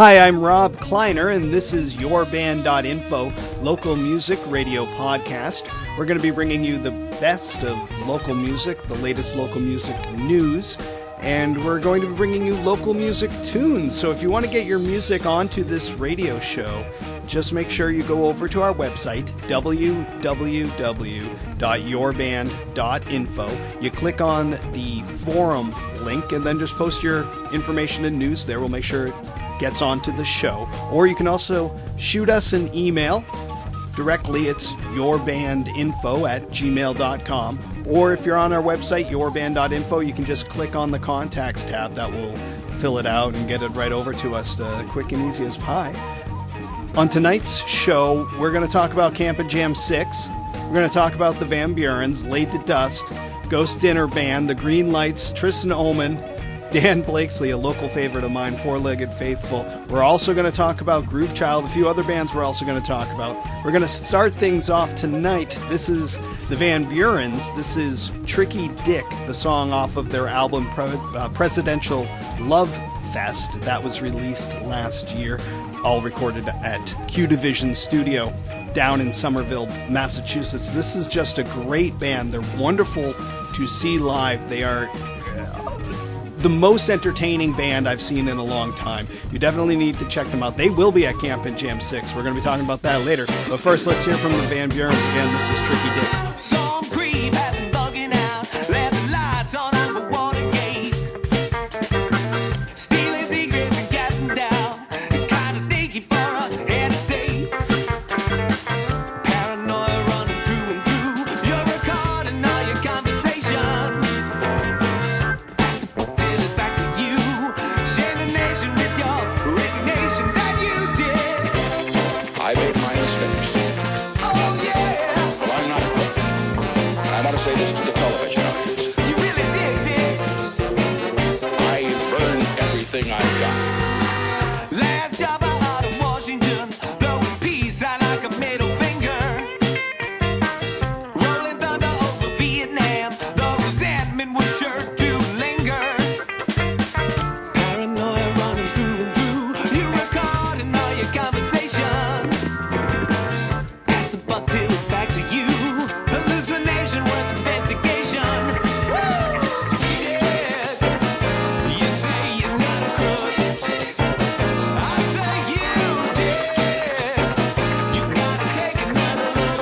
Hi, I'm Rob Kleiner, and this is Yourband.info, local music radio podcast. We're going to be bringing you the best of local music, the latest local music news, and we're going to be bringing you local music tunes. So if you want to get your music onto this radio show, just make sure you go over to our website, www.yourband.info. You click on the forum link and then just post your information and news there. We'll make sure it gets onto the show. Or you can also shoot us an email directly. It's yourbandinfo@gmail.com. Or if you're on our website, yourband.info, you can just click on the contacts tab. That will fill it out and get it right over to us quick and easy as pie. On tonight's show, we're going to talk about Camp and Jam 6. We're going to talk about the Van Burans, Laid to Dust, Ghost Dinner Band, the Greenlights, Tristan Omand, Dan Blakesley, a local favorite of mine, Fourlegged Faithful. We're also going to talk about Groovechild, a few other bands we're also going to talk about. We're going to start things off tonight. This is the Van Burans. This is Tricky Dick, the song off of their album Presidential Love Fest. That was released last year, all recorded at Q Division Studio down in Somerville, Massachusetts. This is just a great band. They're wonderful to see live. They are the most entertaining band I've seen in a long time. You definitely need to check them out. They will be at Camp and Jam 6. We're going to be talking about that later. But first, let's hear from the Van Burans again. This is Tricky Dick. Some creep has been bugging out, left the lights on the Watergate. Stealing secrets and gassing down, kind of sneaky for a head of state. Paranoia running through and through, you're recording all your conversations. Pass the book till it's back to you. Shame the nation with your resignation that you did. I made my mistakes. Oh yeah, Well, I'm not a crook. And I want to say this to the television audience. you really did. I burned everything I've got. Last job out of Washington, throwing peace out like a middle finger. Rolling thunder over Vietnam, the resentment was sure to linger. Paranoia running through and through, you recording all your conversations. Pass the buck till it's back to you. Hallucination worth investigation. Woo! Yeah. You say you're not a crook. I say you did. You gotta take another look.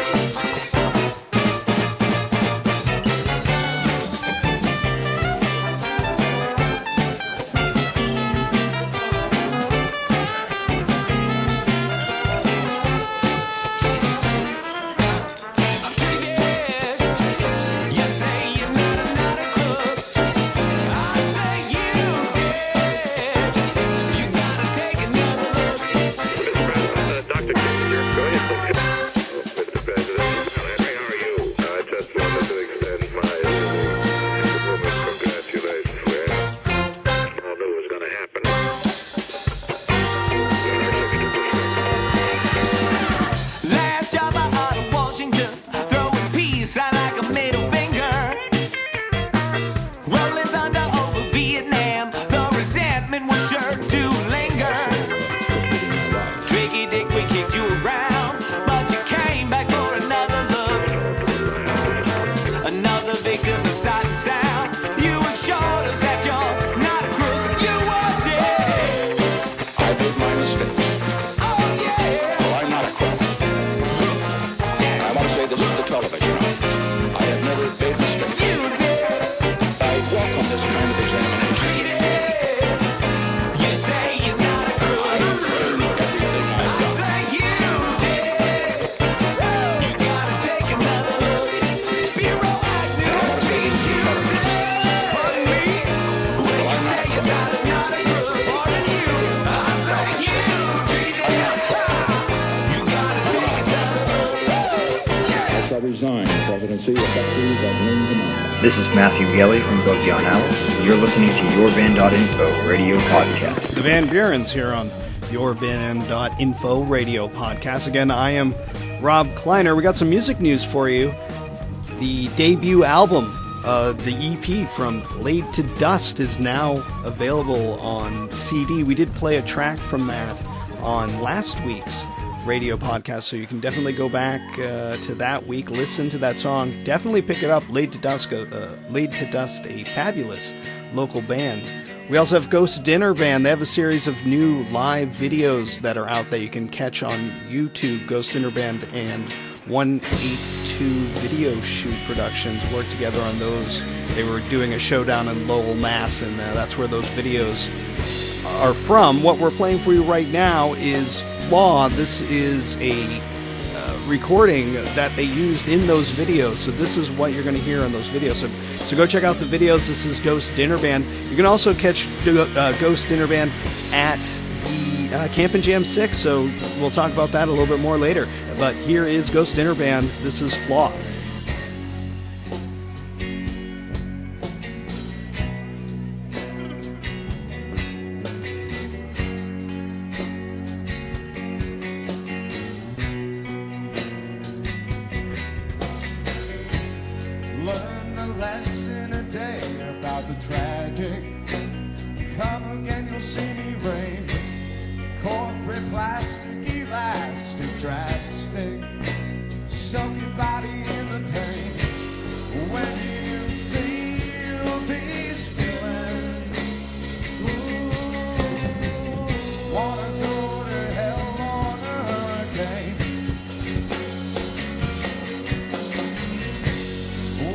You say you're not a crook. I say you did. You gotta take another look. Dr. King here. Go ahead, please. Mr. President, Henry, how are you? I just wanted to extend my congratulations. Well, all knew it was going to happen. Last job out of Washington, throwing peace out like a middle finger. Rolling thunder over Vietnam, the resentment was sure to linger. Tricky Dick, we kicked you around, but you came back for another look. Another victim of sight and sound. You assured us that you're not a crook. You were dead. I made my mistakes. Oh yeah. Well, I'm not a crook. And I want to say this to the television audience. I have never made mistakes. You did. I welcome this kind of examination. You say you're not a crook. I burned everything I've got. Say you did. You gotta take another look. Spiro Agnew, you did. Pardon me. When you say you're not a crook, pardon you. I say you did. You gotta take another look. I shall resign the presidency effective at noon tomorrow. This is Matthew Gelly from Boogie on Alice. You're listening to Yourband.info radio podcast. The Van Burans here on Yourband.info radio podcast. Again, I am Rob Kleiner. We got some music news for you. The debut album The EP from Laid to Dust is now available on CD. We did play a track from that on last week's radio podcast, so you can definitely go back to that week, listen to that song, definitely pick it up. Laid to Dust, a fabulous local band. We also have Ghost Dinner Band. They have a series of new live videos that are out that you can catch on YouTube. Ghost Dinner Band and 182 Video Shoot Productions worked together on those. They were doing a showdown in Lowell, Mass, and that's where those videos are from. What we're playing for you right now is Flaw. This is a recording that they used in those videos, so this is what you're going to hear in those videos. So go check out the videos. This is Ghost Dinner Band. You can also catch Ghost Dinner Band at the Camp and Jam 6, so we'll talk about that a little bit more later. But here is Ghost Dinner Band. This is Flaw. Learn a lesson a day about the tragic. Come again, you'll see me reign. Corporate, plastic, elastic, drastic. Soak your body in the pain. When you feel these feelings, wanna go to hell on a hurricane.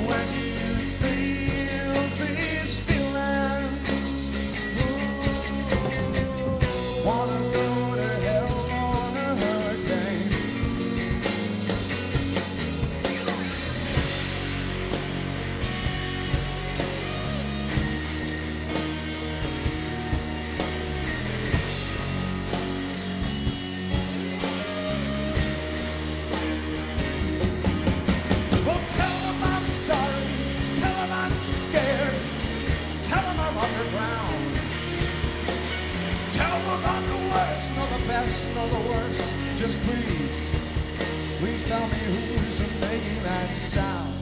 When you feel these feelings, wanna go to hell on a hurricane. Well, tell them I'm sorry, tell them I'm scared, tell them I'm underground. Tell them I'm the worst, nor the best, nor the worst. Just please tell me who's making that sound.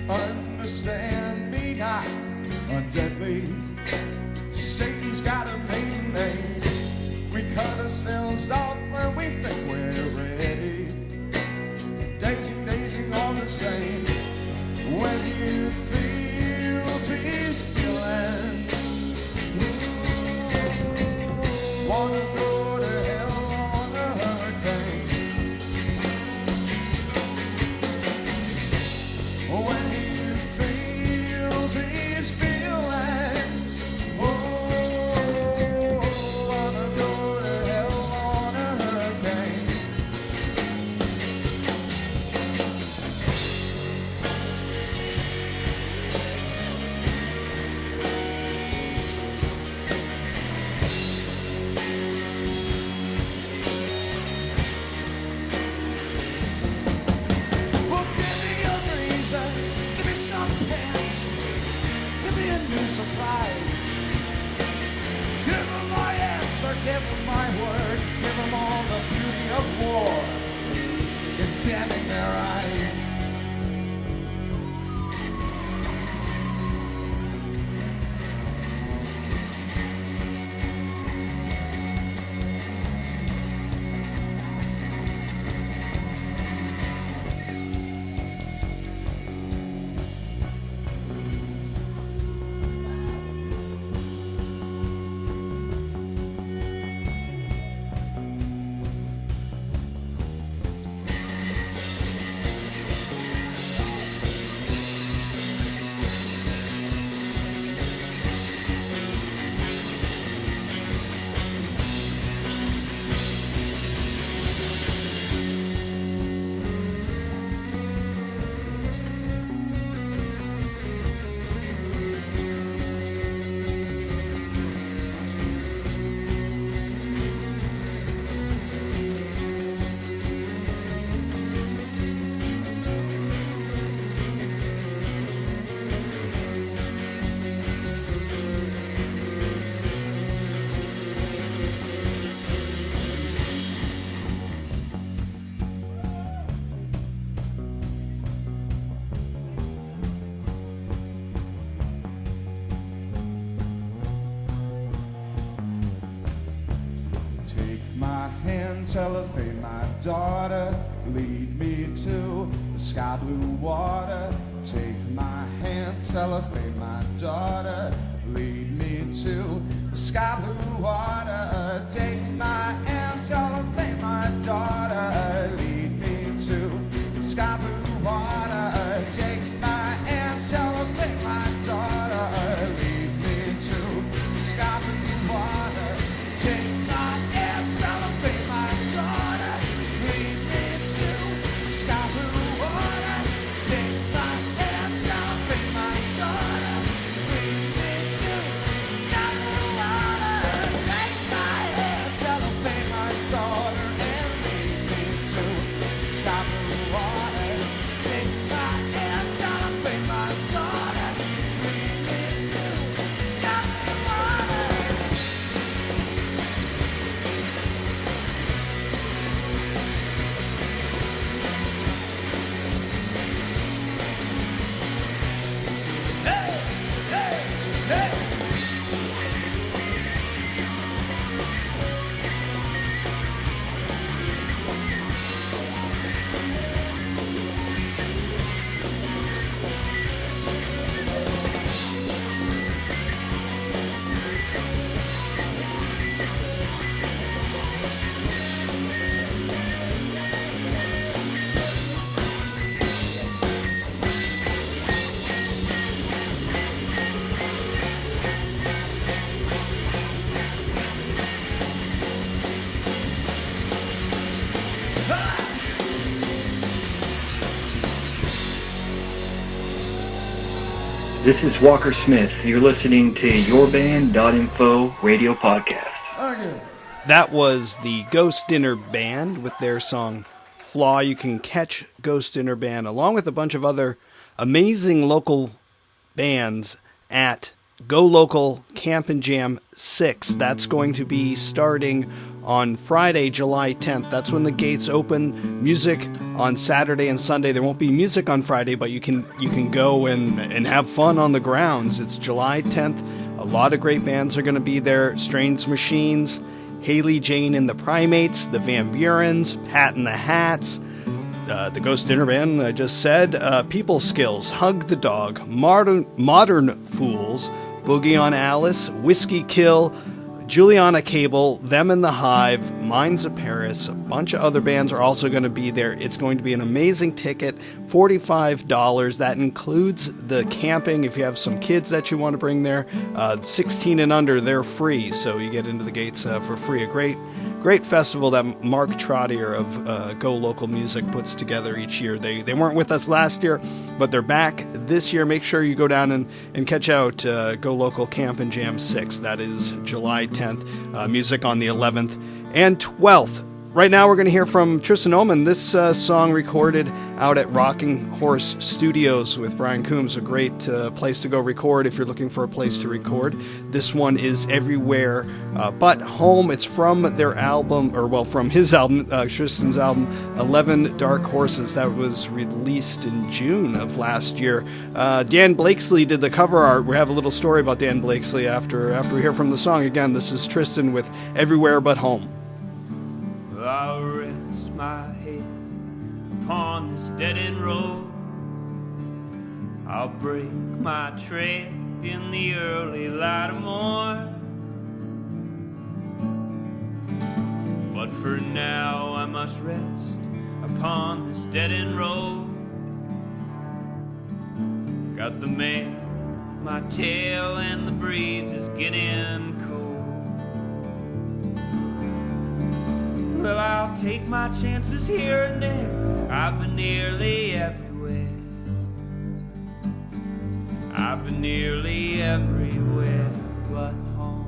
Understand me not, undeadly. Satan's got a main name. We cut ourselves off when we think we're ready. Daisy all the same. When you feel these feelings, wanna go to hell on a hurricane. When you feel these feelings, wanna go to hell on a hurricane. Well, give me a reason, give me some pants, give me a new surprise. Give them my answer, give them my word, give them all the beauty of war, condemning their eyes. my hand, telephone my daughter, lead me to the sky blue water. Take my hand, telephone my daughter, lead me to the sky blue water. Take my hand, telephone my daughter, lead me to the sky blue water. Take my hand, telephone my daughter, lead me to the sky blue water. Take my hand, telephone my daughter, lead me to the sky blue water. Take my hand, telephone my daughter, lead me to the sky blue water. Take my hand, telephone my daughter, and lead me to the sky blue water. Take my hand, telephone my daughter, lead me to the sky blue water. This is Walker Smith. You're listening to Yourband.info radio podcast. Okay. That was the Ghost Dinner Band with their song Flaw. You can catch Ghost Dinner Band along with a bunch of other amazing local bands at Go Local Camp and Jam 6. That's going to be starting on Friday, July 10th. That's when the gates open. Music on Saturday and Sunday. There won't be music on Friday, but you can go and have fun on the grounds. It's July 10th. A lot of great bands are going to be there. Strange Machines, Haley Jane and the Primates, the Van Burans, Hat in the Hats, the Ghost Dinner Band, I just said, People Skills, Hug the Dog, Modern Fools, Boogie on Alice, Whiskey Kill, Juliana Cable, Them in the Hive, Minds of Paris, a bunch of other bands are also going to be there. It's going to be an amazing ticket, $45. That includes the camping. If you have some kids that you want to bring there, 16 and under, they're free. So you get into the gates for free. A great festival that Mark Trottier of Go Local Music puts together each year. They weren't with us last year, but they're back this year. Make sure you go down and catch out Go Local Camp and Jam 6. That is July 10th. Music on the 11th and 12th. Right now we're going to hear from Tristan Omand. This song recorded out at Rocking Horse Studios with Brian Coombs, a great place to go record if you're looking for a place to record. This one is Everywhere But Home. It's from their album, from his album, Tristan's album, 11 Dark Horses, that was released in June of last year. Dan Blakesley did the cover art. We have a little story about Dan Blakesley after we hear from the song. Again, this is Tristan with Everywhere But Home. I'll rest my head upon this dead-end road. I'll break my tread in the early light of morn. But for now I must rest upon this dead-end road. Got the man, my tail, and the breeze is getting cold. Well, I'll take my chances here and there. I've been nearly everywhere. I've been nearly everywhere but home.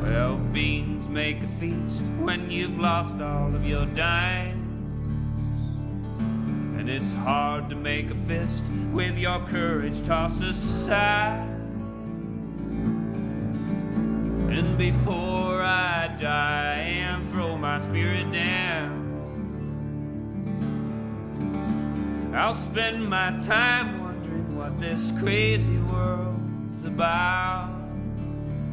Well, beans make a feast when you've lost all of your dimes. And it's hard to make a fist with your courage tossed aside. And before I die and throw my spirit down, I'll spend my time wondering what this crazy world's about.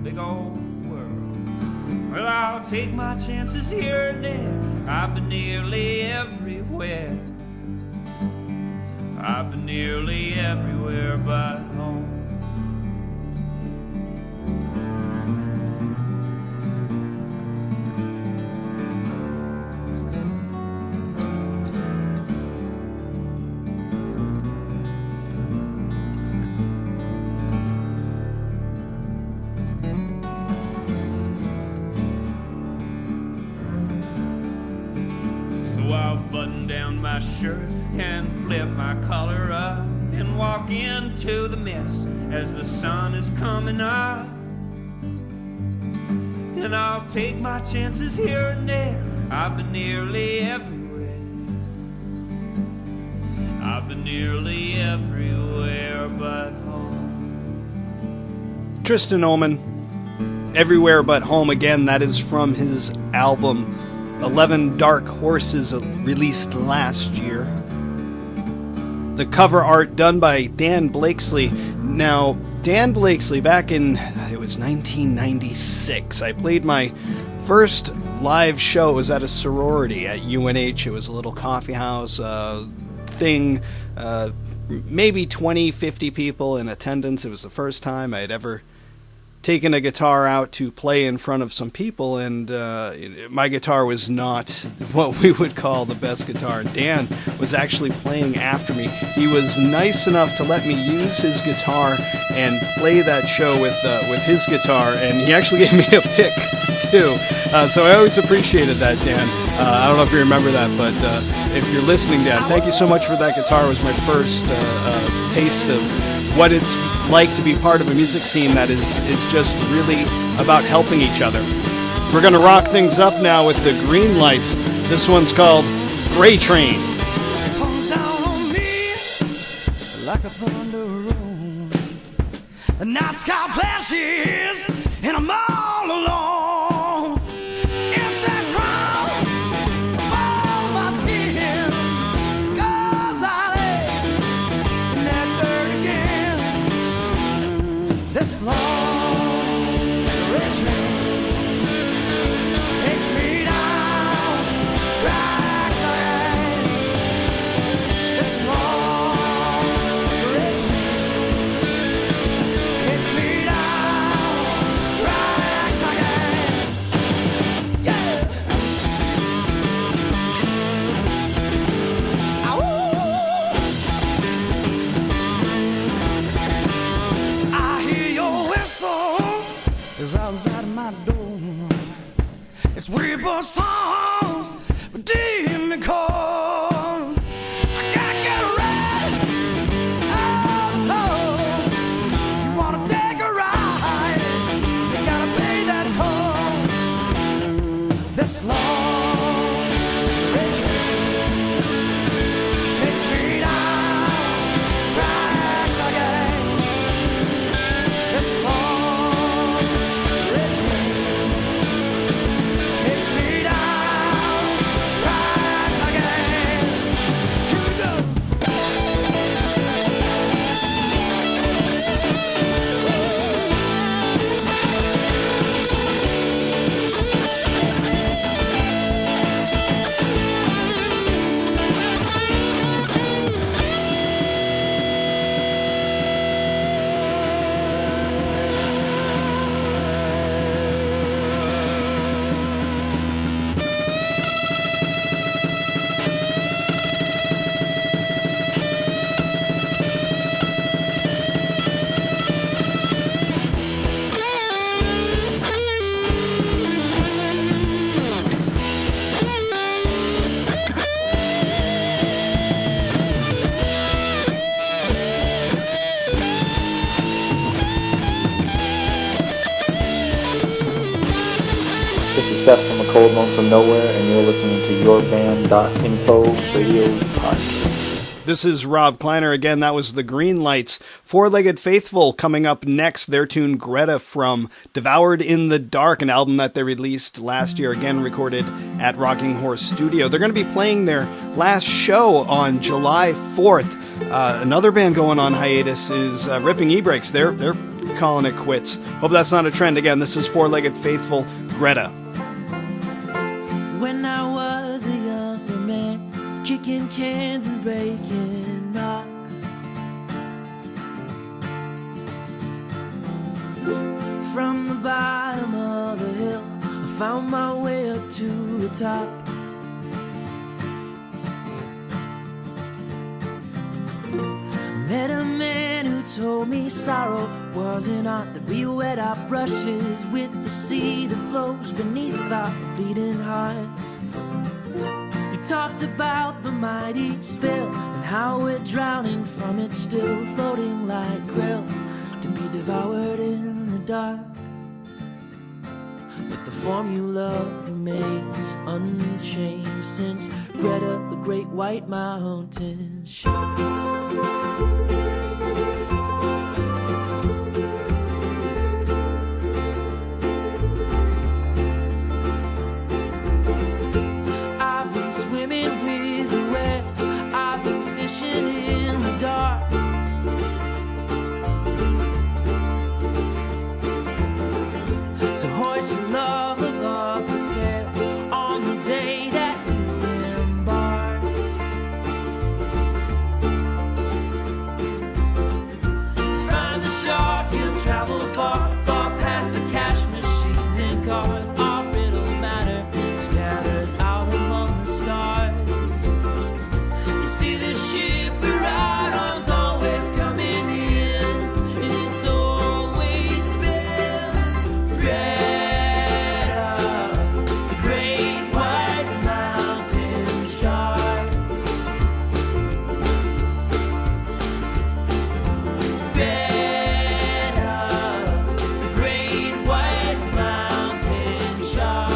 Big old world. Well, I'll take my chances here and there. I've been nearly everywhere. I've been nearly everywhere but home. I'll button down my shirt and flip my collar up and walk into the mist as the sun is coming up. And I'll take my chances here and there. I've been nearly everywhere. I've been nearly everywhere but home. Tristan Omand, Everywhere But Home. Again, that is from his album 11 Dark Horses, released last year. The cover art done by Dan Blakesley. Now, Dan Blakesley, back in, it was 1996, I played my first live show. It was at a sorority at UNH. It was a little coffee house thing, maybe 20, 50 people in attendance. It was the first time I had ever taken a guitar out to play in front of some people, and my guitar was not what we would call the best guitar. Dan was actually playing after me. He was nice enough to let me use his guitar and play that show with his guitar, and he actually gave me a pick too. So I always appreciated that, Dan. I don't know if you remember that, but if you're listening, Dan, thank you so much for that guitar. It was my first taste of what it's like to be part of a music scene that is just really about helping each other. We're going to rock things up now with the Greenlights. This one's called Gray Train. Comes down on me like a thunder roll. The night sky flashes and I'm all alone. Insects crawl on my skin. 'Cause I lay in that dirt again. This long gray train takes me down tracks I had. This long gray train takes me down tracks I had. Yeah. Ow. I hear your whistle is outside my door. It's reaper songs, but deep and cold. I gotta get ready. Oh, you wanna take a ride? You gotta pay that toll. This long red train takes me down tracks again. This long red train takes me down tracks again. Here we go. This is Seth from A Cold One from Nowhere, and you're listening to Yourband.info radio podcast. This is Rob Kleiner again. That was the Greenlights. Fourlegged Faithful coming up next. Their tune Greta from Devoured in the Dark, an album that they released last year, again recorded at Rocking Horse Studio. They're going to be playing their last show on July 4th. Another band going on hiatus is Ripping E-Brakes. They're calling it quits. Hope that's not a trend. Again, this is Fourlegged Faithful, Greta. When I was a younger man, kicking cans and breaking rocks, from the bottom of the hill, I found my way up to the top. Met a man who told me sorrow was an art, that we wet our brushes with the sea that flows beneath our bleeding hearts. He talked about the mighty spill and how we're drowning from it, still floating like krill to be devoured in the dark. But the formula remains unchanged since Greta, the great white mountain shark. I've been swimming with the whales, I've been fishing in the dark. So hoist your love above the sails on the day that you embark. To find the shark, you'll travel far, far past the cash machines and cars. Our brittle matter scattered out among the stars. You see the ship we ride on's always coming in, and it's always been Greta, the great white mountain shark. Greta, the great white mountain shark.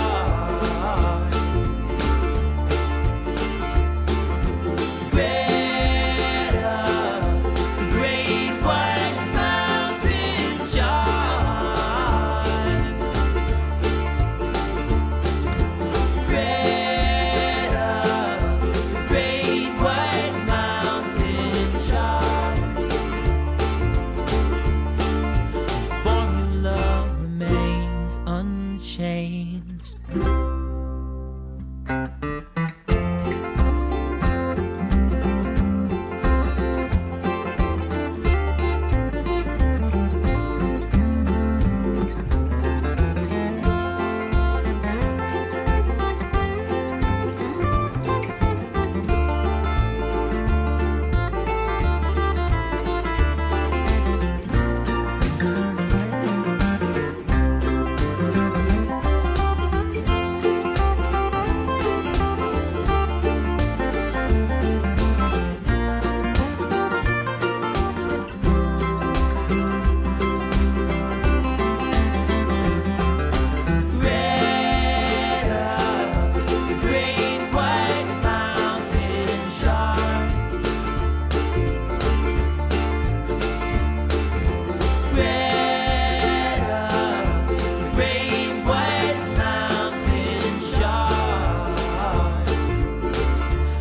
Greta, the great white mountain shark. Greta, the great white mountain shark. Formula remains unchanged. Greta, the great white mountain shark. Greta, the great white mountain shark.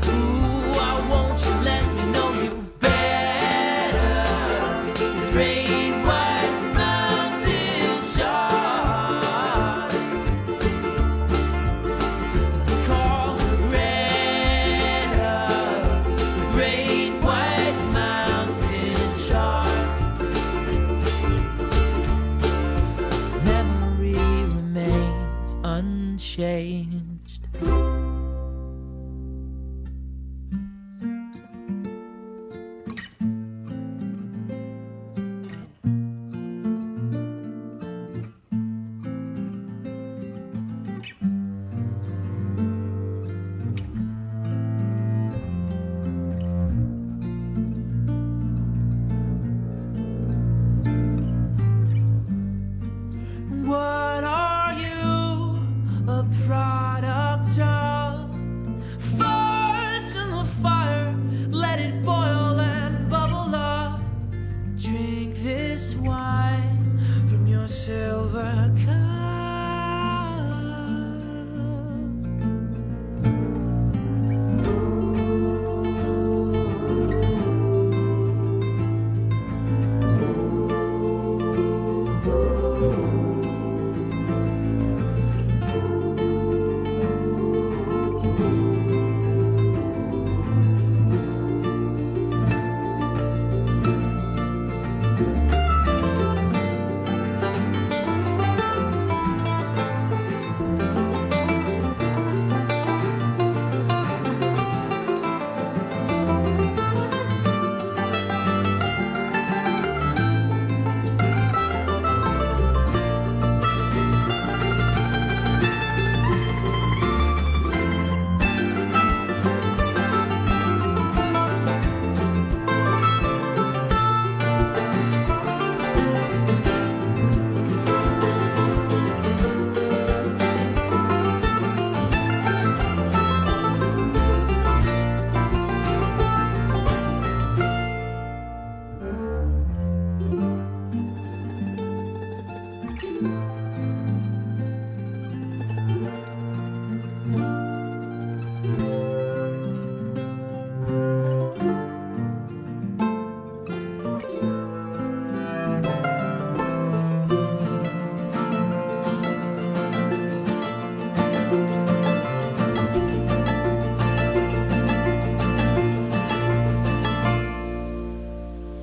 Ooh, I want you let me know you better. The great white mountain shark. Call Greta, the great white mountain shark. Memory remains unchanged. What are you, a product of?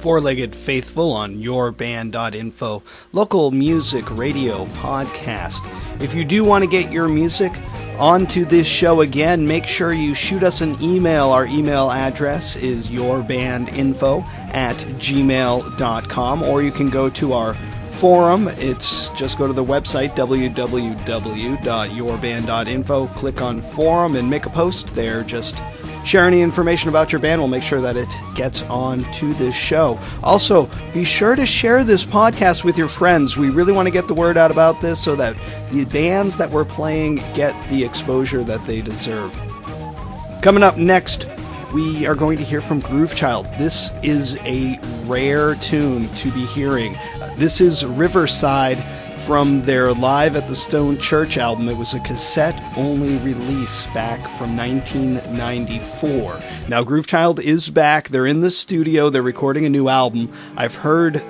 Fourlegged Faithful on Yourband.info, local music radio podcast. If you do want to get your music onto this show again, make sure you shoot us an email. Our email address is yourbandinfo@gmail.com, or you can go to our forum. It's just go to the website www.yourband.info, click on forum and make a post there. Just share any information about your band. We'll make sure that it gets on to this show. Also, be sure to share this podcast with your friends. We really want to get the word out about this so that the bands that we're playing get the exposure that they deserve. Coming up next, we are going to hear from Groovechild. This is a rare tune to be hearing. This is Riverside from their Live at the Stone Church album. It was a cassette-only release back from 1994. Now, Groovechild is back. They're in the studio. They're recording a new album. I've heard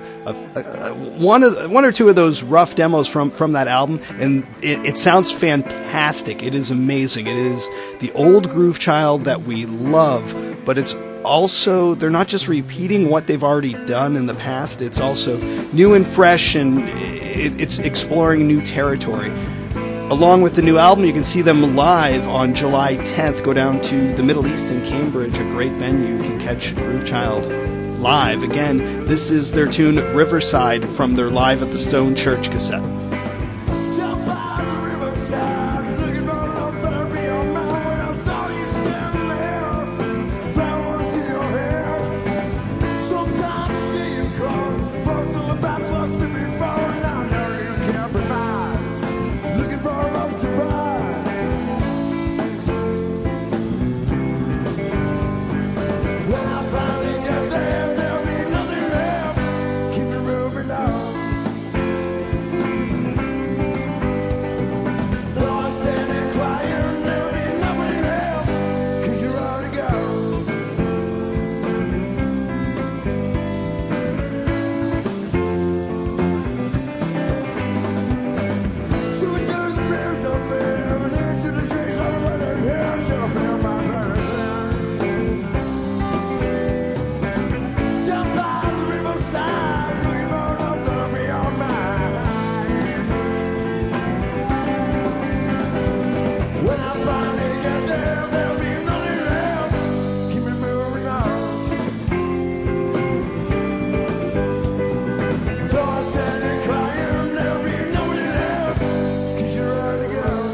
one or two of those rough demos from that album, and it sounds fantastic. It is amazing. It is the old Groovechild that we love, but it's also, they're not just repeating what they've already done in the past, it's also new and fresh, and it's exploring new territory. Along with the new album, you can see them live on July 10th. Go down to the Middle East in Cambridge, a great venue. You can catch Groovechild live. Again, this is their tune Riverside from their Live at the Stone Church cassette. Down by the riverside, looking for love therapy on my when I saw you standing there. Found what's in your hair. Sometimes you get your call, bustle about what's in me for. Now I know you can't provide. Looking for love to find. When I finally get there, there'll be nothing left. Keep me moving on. Lost and crying, there'll be nothing else, 'cause you're already gone. So we go to the beers up there, and into the trees on the weather here, till I feel my burning. Down by the riverside, looking for love that'll be all mine. When I finally get there, there'll be nothing left. Keep me moving on. Lost and crying, there'll be nobody left, 'cause you're already gone.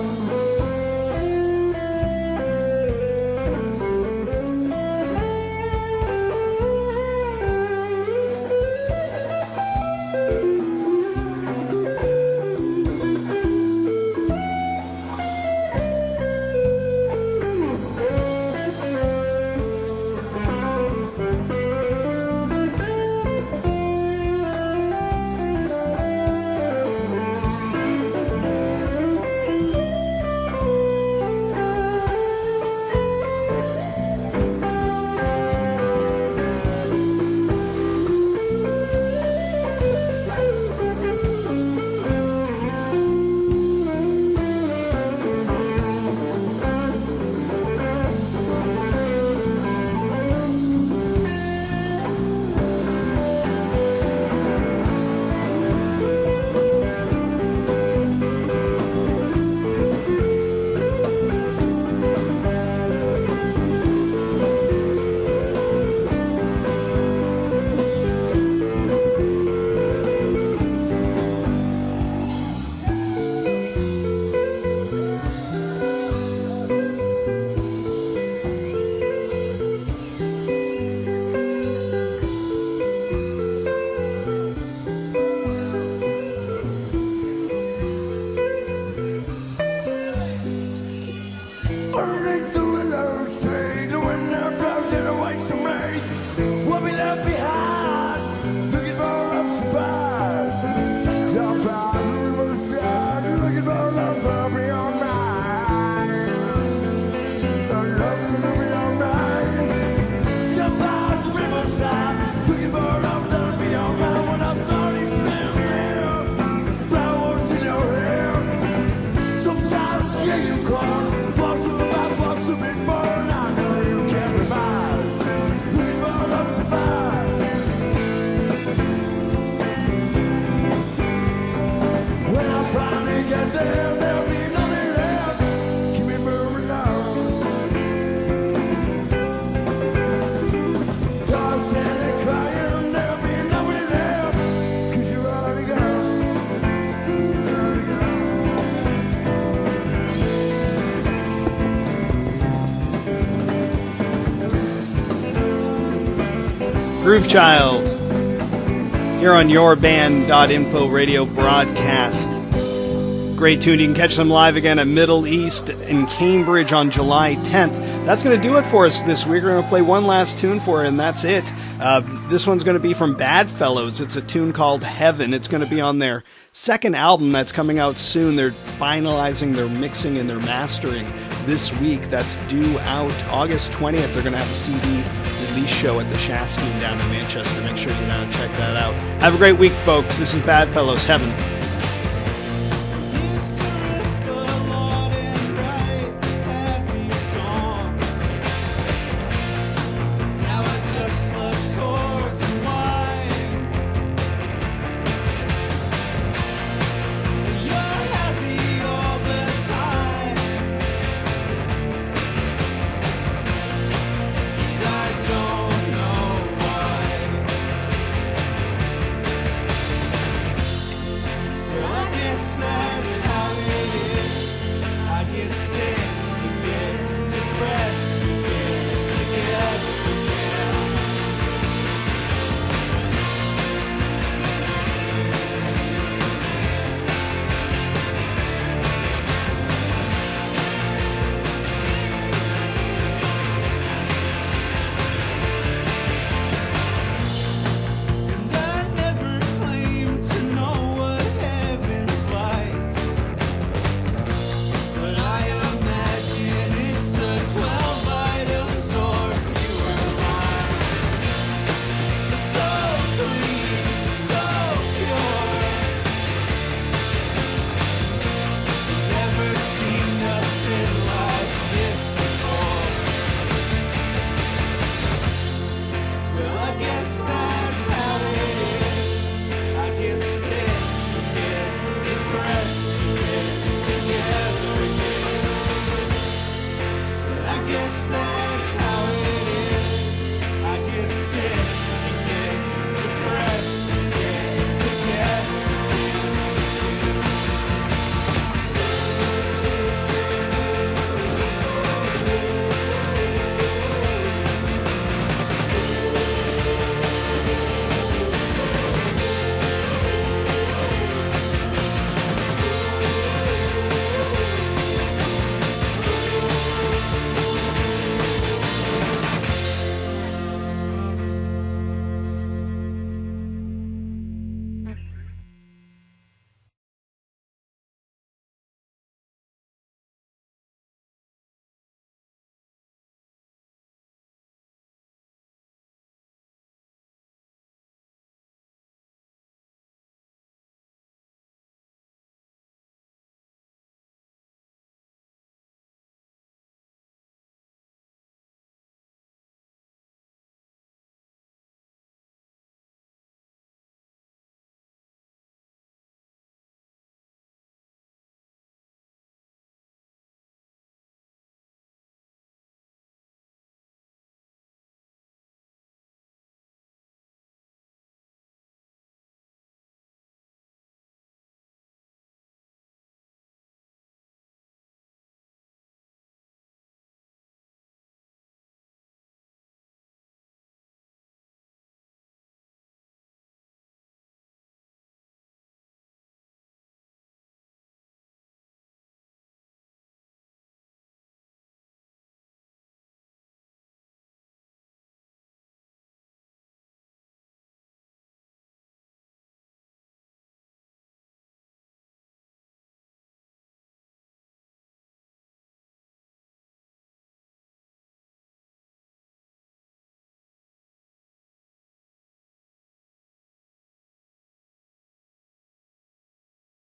Underneath the willows, say the wind now blows and awakes to me. What we left behind, looking for love to find. Down by the riverside, looking for love that'll be all mine. The love that'll be all mine. Down by the riverside, looking for love that'll be all mine. When I saw you standing there, flowers in your hair. Sometimes you get your call, lost in the past, lost in Groovechild here on Yourband.info radio broadcast. Great tune. You can catch them live again at Middle East in Cambridge on July 10th. That's going to do it for us this week. We're going to play one last tune for you, and that's it. This one's going to be from Badfellows. It's a tune called Heaven. It's going to be on their second album that's coming out soon. They're finalizing their mixing and their mastering this week. That's due out August 20th. They're going to have a CD release show at the Shaskeen down in Manchester. Make sure you go down and check that out. Have a great week, folks. This is Badfellows, Heaven. Yes,